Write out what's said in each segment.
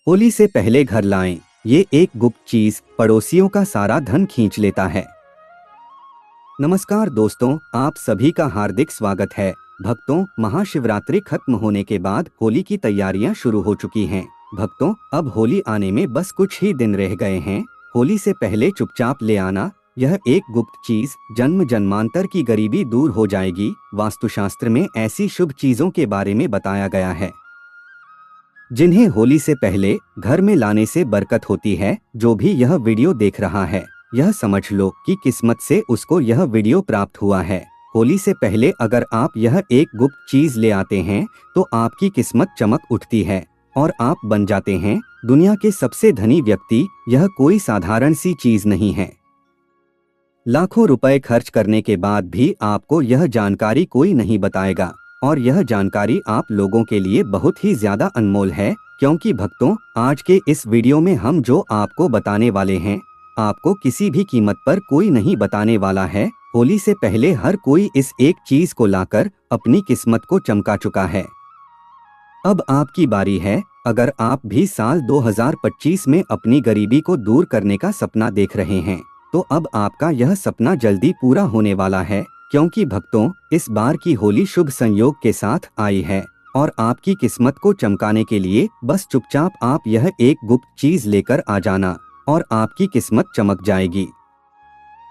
होली से पहले घर लाएं, ये एक गुप्त चीज पड़ोसियों का सारा धन खींच लेता है। नमस्कार दोस्तों, आप सभी का हार्दिक स्वागत है। भक्तों, महाशिवरात्रि खत्म होने के बाद होली की तैयारियां शुरू हो चुकी हैं। भक्तों, अब होली आने में बस कुछ ही दिन रह गए हैं। होली से पहले चुपचाप ले आना यह एक गुप्त चीज जन्म जन्मांतर की गरीबी दूर हो जाएगी। वास्तुशास्त्र में ऐसी शुभ चीजों के बारे में बताया गया है जिन्हें होली से पहले घर में लाने से बरकत होती है। जो भी यह वीडियो देख रहा है, यह समझ लो कि किस्मत से उसको यह वीडियो प्राप्त हुआ है। होली से पहले अगर आप यह एक गुप्त चीज ले आते हैं तो आपकी किस्मत चमक उठती है और आप बन जाते हैं दुनिया के सबसे धनी व्यक्ति। यह कोई साधारण सी चीज नहीं है। लाखों रुपए खर्च करने के बाद भी आपको यह जानकारी कोई नहीं बताएगा, और यह जानकारी आप लोगों के लिए बहुत ही ज्यादा अनमोल है। क्योंकि भक्तों, आज के इस वीडियो में हम जो आपको बताने वाले हैं, आपको किसी भी कीमत पर कोई नहीं बताने वाला है। होली से पहले हर कोई इस एक चीज को लाकर अपनी किस्मत को चमका चुका है। अब आपकी बारी है। अगर आप भी साल 2025 में अपनी गरीबी को दूर करने का सपना देख रहे हैं, तो अब आपका यह सपना जल्दी पूरा होने वाला है। क्योंकि भक्तों, इस बार की होली शुभ संयोग के साथ आई है और आपकी किस्मत को चमकाने के लिए बस चुपचाप आप यह एक गुप्त चीज लेकर आ जाना और आपकी किस्मत चमक जाएगी।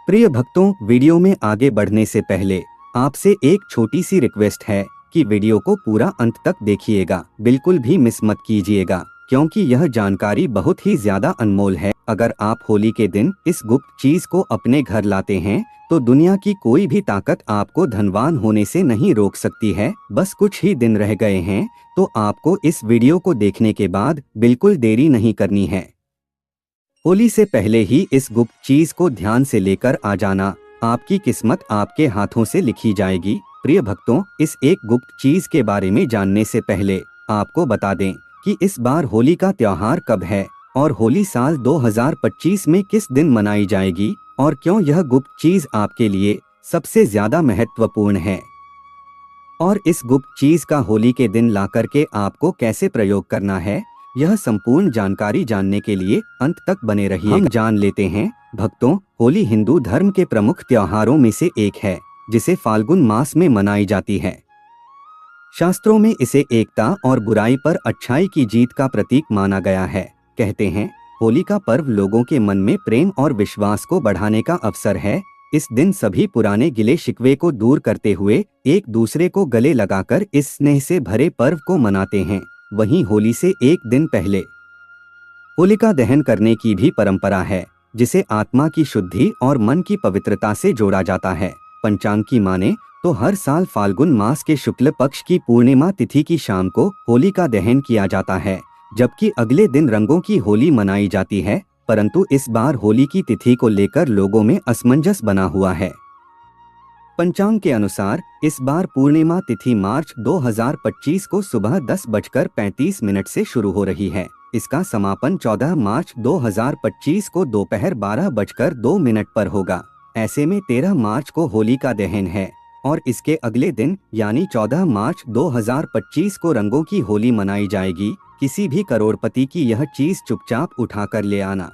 प्रिय भक्तों, वीडियो में आगे बढ़ने से पहले आपसे एक छोटी सी रिक्वेस्ट है कि वीडियो को पूरा अंत तक देखिएगा, बिल्कुल भी मिस मत कीजिएगा, क्योंकि यह जानकारी बहुत ही ज्यादा अनमोल है। अगर आप होली के दिन इस गुप्त चीज को अपने घर लाते हैं तो दुनिया की कोई भी ताकत आपको धनवान होने से नहीं रोक सकती है। बस कुछ ही दिन रह गए हैं, तो आपको इस वीडियो को देखने के बाद बिल्कुल देरी नहीं करनी है। होली से पहले ही इस गुप्त चीज को ध्यान से लेकर आ जाना, आपकी किस्मत आपके हाथों से लिखी जाएगी। प्रिय भक्तों, इस एक गुप्त चीज के बारे में जानने से पहले आपको बता दें कि इस बार होली का त्योहार कब है और होली साल 2025 में किस दिन मनाई जाएगी और क्यों यह गुप्त चीज आपके लिए सबसे ज्यादा महत्वपूर्ण है, और इस गुप्त चीज का होली के दिन ला करके आपको कैसे प्रयोग करना है। यह संपूर्ण जानकारी जानने के लिए अंत तक बने रहिए। हम जान लेते हैं भक्तों, होली हिंदू धर्म के प्रमुख त्योहारों में से एक है, जिसे फाल्गुन मास में मनाई जाती है। शास्त्रों में इसे एकता और बुराई पर अच्छाई की जीत का प्रतीक माना गया है। कहते हैं, होली का पर्व लोगों के मन में प्रेम और विश्वास को बढ़ाने का अवसर है। इस दिन सभी पुराने गिले शिकवे को दूर करते हुए एक दूसरे को गले लगाकर इस स्नेह से भरे पर्व को मनाते हैं। वहीं होली से एक दिन पहले होलिका दहन करने की भी परंपरा है, जिसे आत्मा की शुद्धि और मन की पवित्रता से जोड़ा जाता है। पंचांग की माने तो हर साल फाल्गुन मास के शुक्ल पक्ष की पूर्णिमा तिथि की शाम को होलिका दहन किया जाता है, जबकि अगले दिन रंगों की होली मनाई जाती है। परंतु इस बार होली की तिथि को लेकर लोगों में असमंजस बना हुआ है। पंचांग के अनुसार इस बार पूर्णिमा तिथि मार्च 2025 को सुबह 10:35 से शुरू हो रही है। इसका समापन 14 मार्च 2025 को दोपहर 12:02 पर होगा। ऐसे में 13 मार्च को होली का दहन है और इसके अगले दिन यानी 14 मार्च 2025 को रंगों की होली मनाई जाएगी। किसी भी करोड़पति की यह चीज चुपचाप उठाकर ले आना,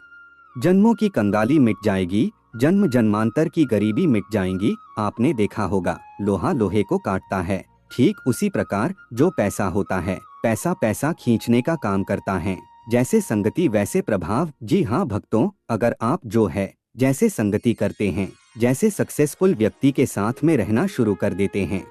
जन्मों की कंगाली मिट जाएगी, जन्म जन्मांतर की गरीबी मिट जाएंगी। आपने देखा होगा, लोहा लोहे को काटता है, ठीक उसी प्रकार जो पैसा होता है, पैसा पैसा खींचने का काम करता है। जैसे संगति वैसे प्रभाव। जी हाँ भक्तों, अगर आप जो है जैसे संगति करते हैं, जैसे सक्सेसफुल व्यक्ति के साथ में रहना शुरू कर देते हैं,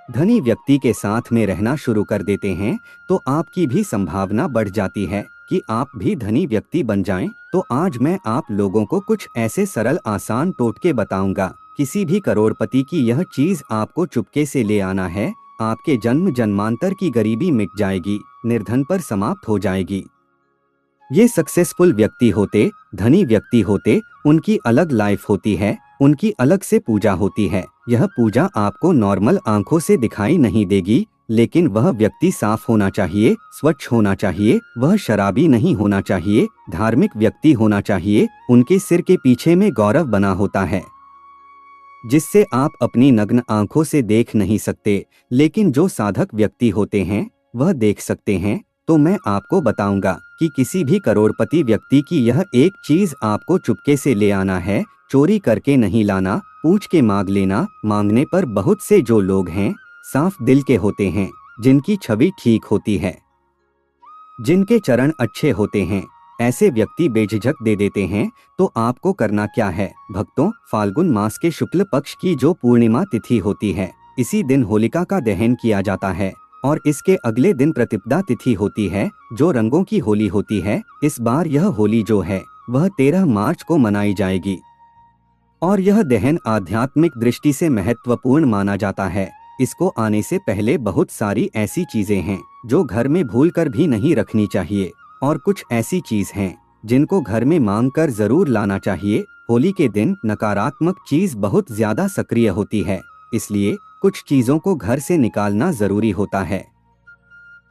धनी व्यक्ति के साथ में रहना शुरू कर देते हैं, तो आपकी भी संभावना बढ़ जाती है कि आप भी धनी व्यक्ति बन जाएं। तो आज मैं आप लोगों को कुछ ऐसे सरल आसान टोटके बताऊंगा। किसी भी करोड़पति की यह चीज आपको चुपके से ले आना है। आपके जन्म जन्मांतर की गरीबी मिट जाएगी, निर्धन पर समाप्त हो जाएगी। ये सक्सेसफुल व्यक्ति होते, धनी व्यक्ति होते, उनकी अलग लाइफ होती है, उनकी अलग से पूजा होती है। यह पूजा आपको नॉर्मल आंखों से दिखाई नहीं देगी, लेकिन वह व्यक्ति साफ होना चाहिए, स्वच्छ होना चाहिए, वह शराबी नहीं होना चाहिए, धार्मिक व्यक्ति होना चाहिए। उनके सिर के पीछे में गौरव बना होता है, जिससे आप अपनी नग्न आंखों से देख नहीं सकते, लेकिन जो साधक व्यक्ति होते हैं वह देख सकते हैं। तो मैं आपको बताऊंगा कि किसी भी करोड़पति व्यक्ति की यह एक चीज आपको चुपके से ले आना है, चोरी करके नहीं लाना, पूछ के मांग लेना। मांगने पर बहुत से जो लोग हैं साफ दिल के होते हैं, जिनकी छवि ठीक होती है, जिनके चरण अच्छे होते हैं, ऐसे व्यक्ति बेझिझक दे देते हैं। तो आपको करना क्या है भक्तों, फाल्गुन मास के शुक्ल पक्ष की जो पूर्णिमा तिथि होती है, इसी दिन होलिका का दहन किया जाता है और इसके अगले दिन प्रतिपदा तिथि होती है, जो रंगों की होली होती है। इस बार यह होली जो है वह 13 मार्च को मनाई जाएगी और यह दहन आध्यात्मिक दृष्टि से महत्वपूर्ण माना जाता है। इसको आने से पहले बहुत सारी ऐसी चीजें हैं जो घर में भूलकर भी नहीं रखनी चाहिए और कुछ ऐसी चीज हैं जिनको घर में मांग कर जरूर लाना चाहिए। होली के दिन नकारात्मक चीज बहुत ज्यादा सक्रिय होती है, इसलिए कुछ चीजों को घर से निकालना जरूरी होता है,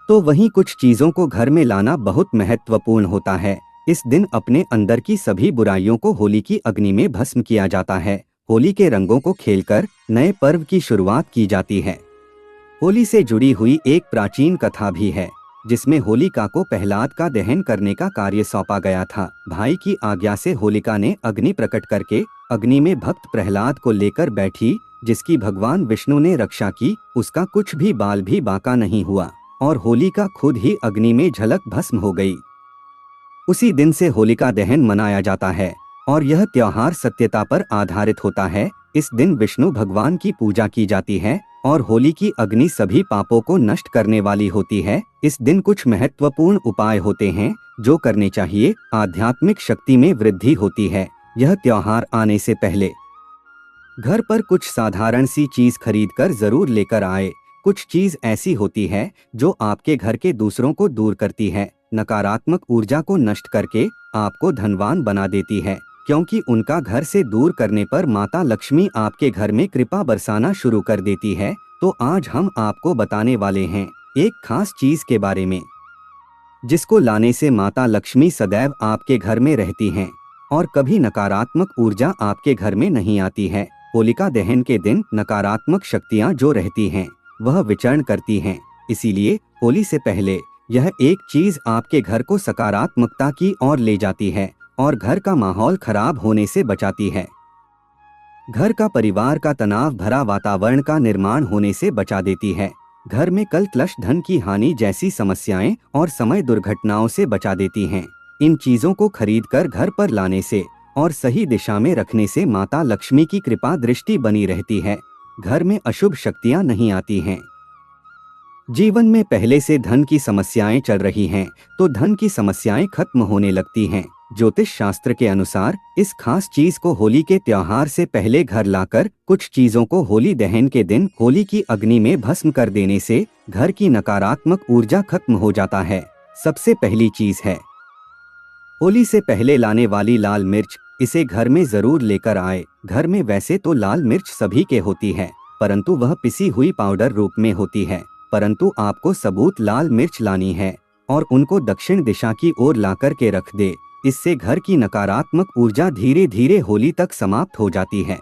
तो वहीं कुछ चीजों को घर में लाना बहुत महत्वपूर्ण होता है। इस दिन अपने अंदर की सभी बुराइयों को होली की अग्नि में भस्म किया जाता है। होली के रंगों को खेलकर नए पर्व की शुरुआत की जाती है। होली से जुड़ी हुई एक प्राचीन कथा भी है, जिसमें होलिका को प्रहलाद का दहन करने का कार्य सौंपा गया था। भाई की आज्ञा से होलिका ने अग्नि प्रकट करके अग्नि में भक्त प्रहलाद को लेकर बैठी, जिसकी भगवान विष्णु ने रक्षा की। उसका कुछ भी बाल भी बांका नहीं हुआ और होलिका खुद ही अग्नि में झलक भस्म हो गई। उसी दिन से होलिका दहन मनाया जाता है और यह त्योहार सत्यता पर आधारित होता है। इस दिन विष्णु भगवान की पूजा की जाती है और होली की अग्नि सभी पापों को नष्ट करने वाली होती है। इस दिन कुछ महत्वपूर्ण उपाय होते हैं जो करने चाहिए। आध्यात्मिक शक्ति में वृद्धि होती है। यह त्योहार आने से पहले घर पर कुछ साधारण सी चीज खरीद कर जरूर लेकर आए। कुछ चीज ऐसी होती है जो आपके घर के दूसरों को दूर करती है, नकारात्मक ऊर्जा को नष्ट करके आपको धनवान बना देती है, क्योंकि उनका घर से दूर करने पर माता लक्ष्मी आपके घर में कृपा बरसाना शुरू कर देती है। तो आज हम आपको बताने वाले हैं एक खास चीज के बारे में, जिसको लाने से माता लक्ष्मी सदैव आपके घर में रहती हैं और कभी नकारात्मक ऊर्जा आपके घर में नहीं आती है। होलिका दहन के दिन नकारात्मक शक्तियां जो रहती हैं वह विचरण करती हैं, इसीलिए होली से पहले यह एक चीज आपके घर को सकारात्मकता की ओर ले जाती है और घर का माहौल खराब होने से बचाती है। घर का परिवार का तनाव भरा वातावरण का निर्माण होने से बचा देती है। घर में कल क्लश, धन की हानि जैसी समस्याएं और समय दुर्घटनाओं से बचा देती हैं। इन चीजों को खरीदकर घर पर लाने से और सही दिशा में रखने से माता लक्ष्मी की कृपा दृष्टि बनी रहती है। घर में अशुभ शक्तियां नहीं आती हैं। जीवन में पहले से धन की समस्याएं चल रही हैं, तो धन की समस्याएं खत्म होने लगती हैं। ज्योतिष शास्त्र के अनुसार इस खास चीज को होली के त्योहार से पहले घर लाकर कुछ चीजों को होली दहन के दिन होली की अग्नि में भस्म कर देने से घर की नकारात्मक ऊर्जा खत्म हो जाता है। सबसे पहली चीज है होली से पहले लाने वाली लाल मिर्च। इसे घर में जरूर लेकर आए। घर में वैसे तो लाल मिर्च सभी के होती है, परंतु वह पिसी हुई पाउडर रूप में होती है। परंतु आपको सबूत लाल मिर्च लानी है और उनको दक्षिण दिशा की ओर लाकर के रख दे। इससे घर की नकारात्मक ऊर्जा धीरे धीरे होली तक समाप्त हो जाती है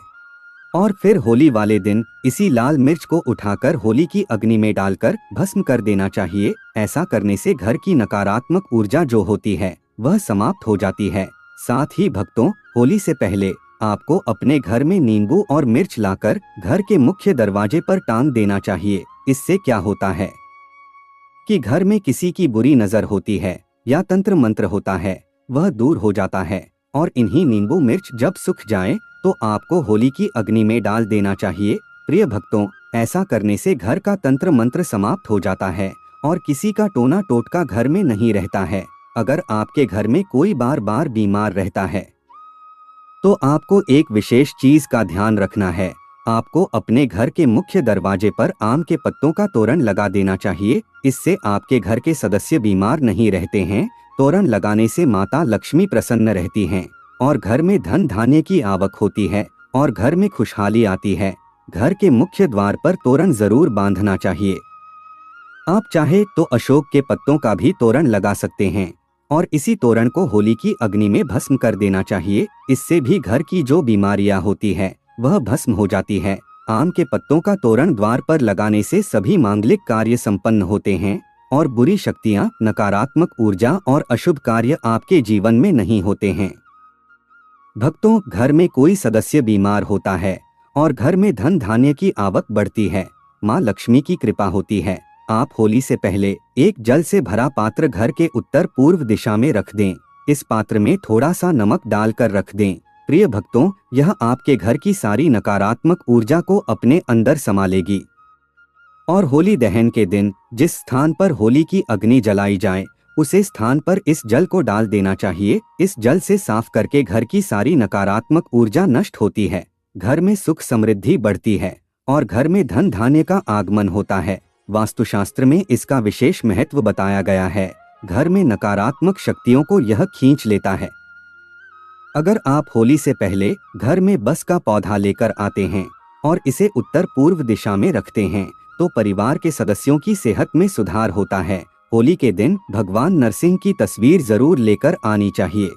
और फिर होली वाले दिन इसी लाल मिर्च को उठाकर होली की अग्नि में डालकर भस्म कर देना चाहिए। ऐसा करने से घर की नकारात्मक ऊर्जा जो होती है वह समाप्त हो जाती है। साथ ही भक्तों, होली से पहले आपको अपने घर में नींबू और मिर्च लाकर घर के मुख्य दरवाजे पर टांग देना चाहिए। इससे क्या होता है कि घर में किसी की बुरी नजर होती है या तंत्र मंत्र होता है वह दूर हो जाता है। और इन्हीं नींबू मिर्च जब सूख जाए तो आपको होली की अग्नि में डाल देना चाहिए। प्रिय भक्तों, ऐसा करने से घर का तंत्र मंत्र समाप्त हो जाता है और किसी का टोना टोटका घर में नहीं रहता है। अगर आपके घर में कोई बार बार बीमार रहता है तो आपको एक विशेष चीज का ध्यान रखना है। आपको अपने घर के मुख्य दरवाजे पर आम के पत्तों का तोरण लगा देना चाहिए। इससे आपके घर के सदस्य बीमार नहीं रहते हैं। तोरण लगाने से माता लक्ष्मी प्रसन्न रहती हैं और घर में धन धान्य की आवक होती है और घर में खुशहाली आती है। घर के मुख्य द्वार पर तोरण जरूर बांधना चाहिए। आप चाहे तो अशोक के पत्तों का भी तोरण लगा सकते हैं और इसी तोरण को होली की अग्नि में भस्म कर देना चाहिए। इससे भी घर की जो बीमारियां होती है वह भस्म हो जाती है। आम के पत्तों का तोरण द्वार पर लगाने से सभी मांगलिक कार्य संपन्न होते हैं और बुरी शक्तियां, नकारात्मक ऊर्जा और अशुभ कार्य आपके जीवन में नहीं होते हैं। भक्तों, घर में कोई सदस्य बीमार होता है और घर में धन धान्य की आवक बढ़ती है, माँ लक्ष्मी की कृपा होती है। आप होली से पहले एक जल से भरा पात्र घर के उत्तर पूर्व दिशा में रख दें। इस पात्र में थोड़ा सा नमक डालकर रख दें। प्रिय भक्तों, यह आपके घर की सारी नकारात्मक ऊर्जा को अपने अंदर समा लेगी। और होली दहन के दिन जिस स्थान पर होली की अग्नि जलाई जाए, उसे स्थान पर इस जल को डाल देना चाहिए। इस जल से साफ करके घर की सारी नकारात्मक ऊर्जा नष्ट होती है, घर में सुख समृद्धि बढ़ती है और घर में धन धान्य का आगमन होता है। वास्तुशास्त्र में इसका विशेष महत्व बताया गया है। घर में नकारात्मक शक्तियों को यह खींच लेता है। अगर आप होली से पहले घर में बस का पौधा लेकर आते हैं और इसे उत्तर पूर्व दिशा में रखते हैं, तो परिवार के सदस्यों की सेहत में सुधार होता है। होली के दिन भगवान नरसिंह की तस्वीर जरूर लेकर आनी चाहिए।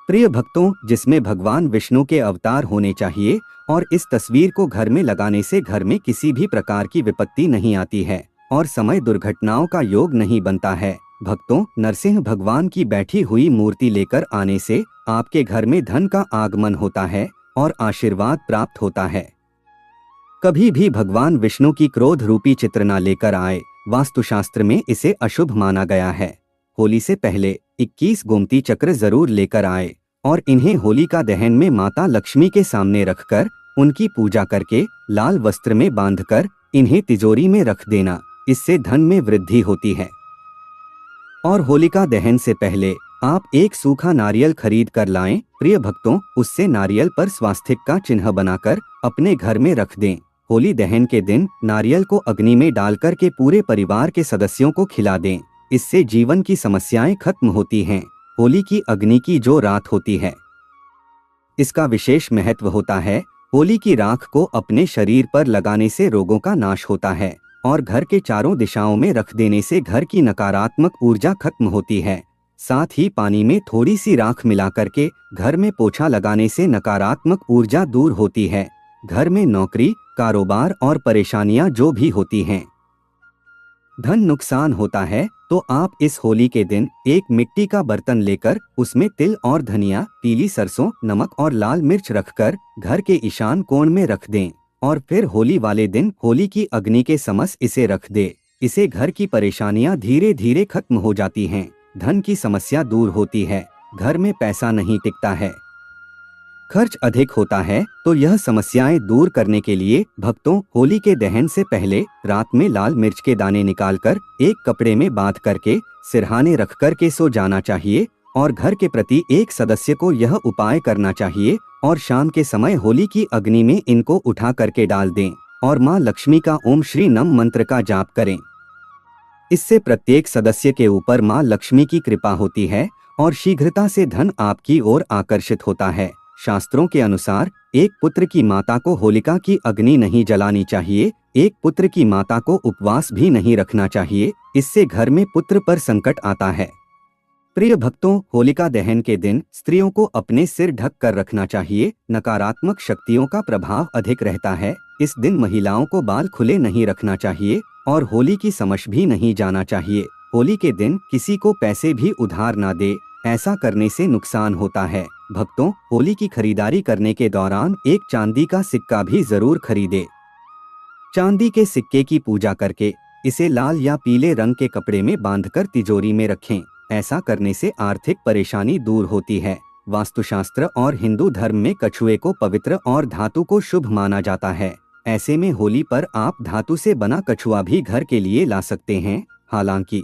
प्रिय भक्तों, जिसमें भगवान विष्णु के अवतार होने चाहिए और इस तस्वीर को घर में लगाने से घर में किसी भी प्रकार की विपत्ति नहीं आती है और समय दुर्घटनाओं का योग नहीं बनता है। भक्तों, नरसिंह भगवान की बैठी हुई मूर्ति लेकर आने से आपके घर में धन का आगमन होता है और आशीर्वाद प्राप्त होता है। कभी भी भगवान विष्णु की क्रोध रूपी चित्र न लेकर आए, वास्तुशास्त्र में इसे अशुभ माना गया है। होली से पहले 21 गोमती चक्र जरूर लेकर आए और इन्हें होलिका दहन में माता लक्ष्मी के सामने रखकर उनकी पूजा करके लाल वस्त्र में बांधकर इन्हें तिजोरी में रख देना। इससे धन में वृद्धि होती है। और होलिका दहन से पहले आप एक सूखा नारियल खरीद कर लाएं। प्रिय भक्तों, उससे नारियल पर स्वास्तिक का चिन्ह बनाकर अपने घर में रख दें। होली दहन के दिन नारियल को अग्नि में डालकर के पूरे परिवार के सदस्यों को खिला दें। इससे जीवन की समस्याएं खत्म होती हैं। होली की अग्नि की जो राख होती है, इसका विशेष महत्व होता है। होली की राख को अपने शरीर पर लगाने से रोगों का नाश होता है और घर के चारों दिशाओं में रख देने से घर की नकारात्मक ऊर्जा खत्म होती है। साथ ही पानी में थोड़ी सी राख मिलाकर के घर में पोछा लगाने से नकारात्मक ऊर्जा दूर होती है। घर में नौकरी, कारोबार और परेशानियां जो भी होती हैं, धन नुकसान होता है, तो आप इस होली के दिन एक मिट्टी का बर्तन लेकर उसमें तिल और धनिया, पीली सरसों, नमक और लाल मिर्च रखकर घर के ईशान कोण में रख दें और फिर होली वाले दिन होली की अग्नि के समक्ष इसे रख दे। इसे घर की परेशानियां धीरे धीरे खत्म हो जाती हैं, धन की समस्या दूर होती है, घर में पैसा नहीं टिकता है, खर्च अधिक होता है, तो यह समस्याएं दूर करने के लिए भक्तों, होली के दहन से पहले रात में लाल मिर्च के दाने निकालकर एक कपड़े में बांध करके सिरहाने रख कर के सो जाना चाहिए और घर के प्रति एक सदस्य को यह उपाय करना चाहिए और शाम के समय होली की अग्नि में इनको उठा करके डाल दें और माँ लक्ष्मी का ओम श्री नम मंत्र का जाप करें। इससे प्रत्येक सदस्य के ऊपर माँ लक्ष्मी की कृपा होती है और शीघ्रता से धन आपकी ओर आकर्षित होता है। शास्त्रों के अनुसार एक पुत्र की माता को होलिका की अग्नि नहीं जलानी चाहिए, एक पुत्र की माता को उपवास भी नहीं रखना चाहिए, इससे घर में पुत्र पर संकट आता है। प्रिय भक्तों, होलिका दहन के दिन स्त्रियों को अपने सिर ढक कर रखना चाहिए, नकारात्मक शक्तियों का प्रभाव अधिक रहता है। इस दिन महिलाओं को बाल खुले नहीं रखना चाहिए और होली की समझ भी नहीं जाना चाहिए। होली के दिन किसी को पैसे भी उधार ना दे, ऐसा करने से नुकसान होता है। भक्तों, होली की खरीदारी करने के दौरान एक चांदी का सिक्का भी जरूर खरीदे। चांदी के सिक्के की पूजा करके इसे लाल या पीले रंग के कपड़े में बांधकर तिजोरी में रखें। ऐसा करने से आर्थिक परेशानी दूर होती है। वास्तुशास्त्र और हिंदू धर्म में कछुए को पवित्र और धातु को शुभ माना जाता है। ऐसे में होली पर आप धातु से बना कछुआ भी घर के लिए ला सकते हैं। हालांकि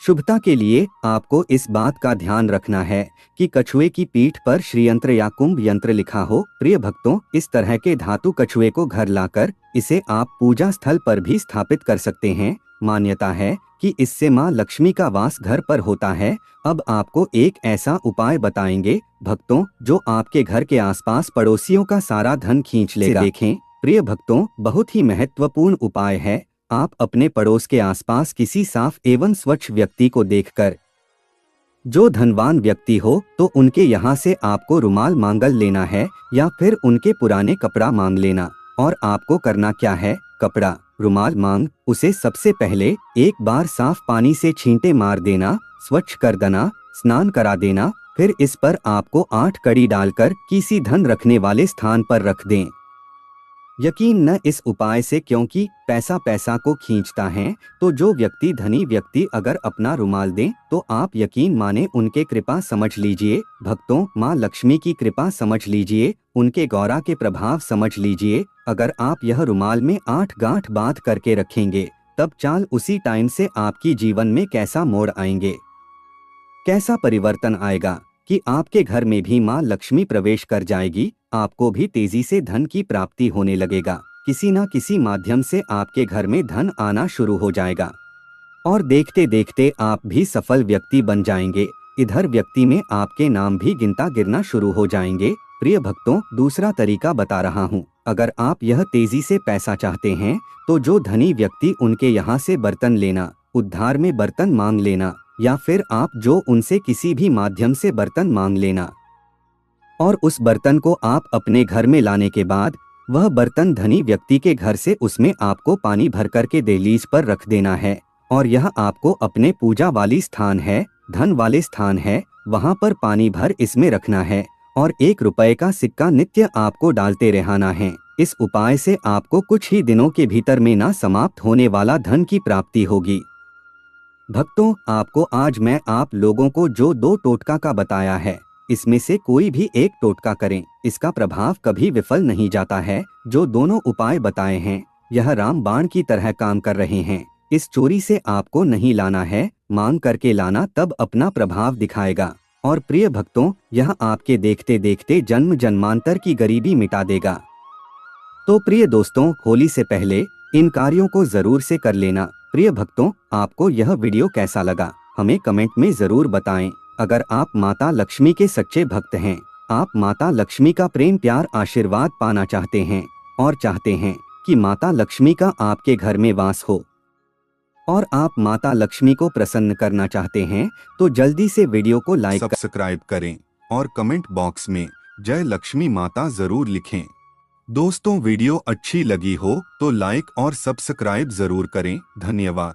शुभता के लिए आपको इस बात का ध्यान रखना है कि कछुए की पीठ पर श्रीयंत्र या कुंभ यंत्र लिखा हो। प्रिय भक्तों, इस तरह के धातु कछुए को घर लाकर इसे आप पूजा स्थल पर भी स्थापित कर सकते हैं। मान्यता है कि इससे माँ लक्ष्मी का वास घर पर होता है। अब आपको एक ऐसा उपाय बताएंगे भक्तों, जो आपके घर के आसपास पड़ोसियों का सारा धन खींच लेगा। देखें प्रिय भक्तों, बहुत ही महत्वपूर्ण उपाय है। आप अपने पड़ोस के आसपास किसी साफ एवं स्वच्छ व्यक्ति को देखकर, जो धनवान व्यक्ति हो, तो उनके यहाँ से आपको रुमाल मांगल लेना है या फिर उनके पुराने कपड़ा मांग लेना। और आपको करना क्या है, कपड़ा, रुमाल मांग उसे सबसे पहले एक बार साफ पानी से छींटे मार देना, स्वच्छ कर देना, स्नान करा देना। फिर इस पर आपको 8 कड़ी डालकर किसी धन रखने वाले स्थान पर रख दें। यकीन न इस उपाय से, क्योंकि पैसा पैसा को खींचता है। तो जो व्यक्ति धनी व्यक्ति अगर अपना रुमाल दें तो आप यकीन माने उनके कृपा समझ लीजिए। भक्तों, माँ लक्ष्मी की कृपा समझ लीजिए, उनके गौरा के प्रभाव समझ लीजिए। अगर आप यह रुमाल में 8 गांठ बांध करके रखेंगे तब चाल उसी टाइम से आपकी जीवन में कैसा मोड़ आएंगे, कैसा परिवर्तन आएगा कि आपके घर में भी माँ लक्ष्मी प्रवेश कर जाएगी। आपको भी तेजी से धन की प्राप्ति होने लगेगा। किसी न किसी माध्यम से आपके घर में धन आना शुरू हो जाएगा और देखते देखते आप भी सफल व्यक्ति बन जाएंगे। इधर व्यक्ति में आपके नाम भी गिनता गिरना शुरू हो जाएंगे। प्रिय भक्तों, दूसरा तरीका बता रहा हूँ। अगर आप यह तेजी से पैसा चाहते हैं तो जो धनी व्यक्ति उनके यहाँ से बर्तन लेना, उद्धार में बर्तन मांग लेना, या फिर आप जो उनसे किसी भी माध्यम से बर्तन मांग लेना और उस बर्तन को आप अपने घर में लाने के बाद वह बर्तन धनी व्यक्ति के घर से उसमें आपको पानी भर करके दहलीज पर रख देना है। और यह आपको अपने पूजा वाली स्थान है, धन वाले स्थान है, वहां पर पानी भर इसमें रखना है और 1 रुपए का सिक्का नित्य आपको डालते रहना है। इस उपाय से आपको कुछ ही दिनों के भीतर में ना समाप्त होने वाला धन की प्राप्ति होगी। भक्तों, आपको आज मैं आप लोगों को जो 2 टोटका का बताया है, इसमें से कोई भी एक टोटका करें, इसका प्रभाव कभी विफल नहीं जाता है। जो दोनों उपाय बताए हैं यह राम बाण की तरह काम कर रहे हैं। इस चोरी से आपको नहीं लाना है, मांग करके लाना, तब अपना प्रभाव दिखाएगा। और प्रिय भक्तों, यह आपके देखते देखते जन्म जन्मांतर की गरीबी मिटा देगा। तो प्रिय दोस्तों, होली से पहले इन कार्यों को जरूर से कर लेना। प्रिय भक्तों, आपको यह वीडियो कैसा लगा हमें कमेंट में जरूर बताएं। अगर आप माता लक्ष्मी के सच्चे भक्त हैं, आप माता लक्ष्मी का प्रेम प्यार आशीर्वाद पाना चाहते हैं और चाहते हैं कि माता लक्ष्मी का आपके घर में वास हो और आप माता लक्ष्मी को प्रसन्न करना चाहते हैं, तो जल्दी से वीडियो को लाइक सब्सक्राइब करें और कमेंट बॉक्स में जय लक्ष्मी माता जरूर लिखें। दोस्तों, वीडियो अच्छी लगी हो तो लाइक और सब्सक्राइब जरूर करें। धन्यवाद।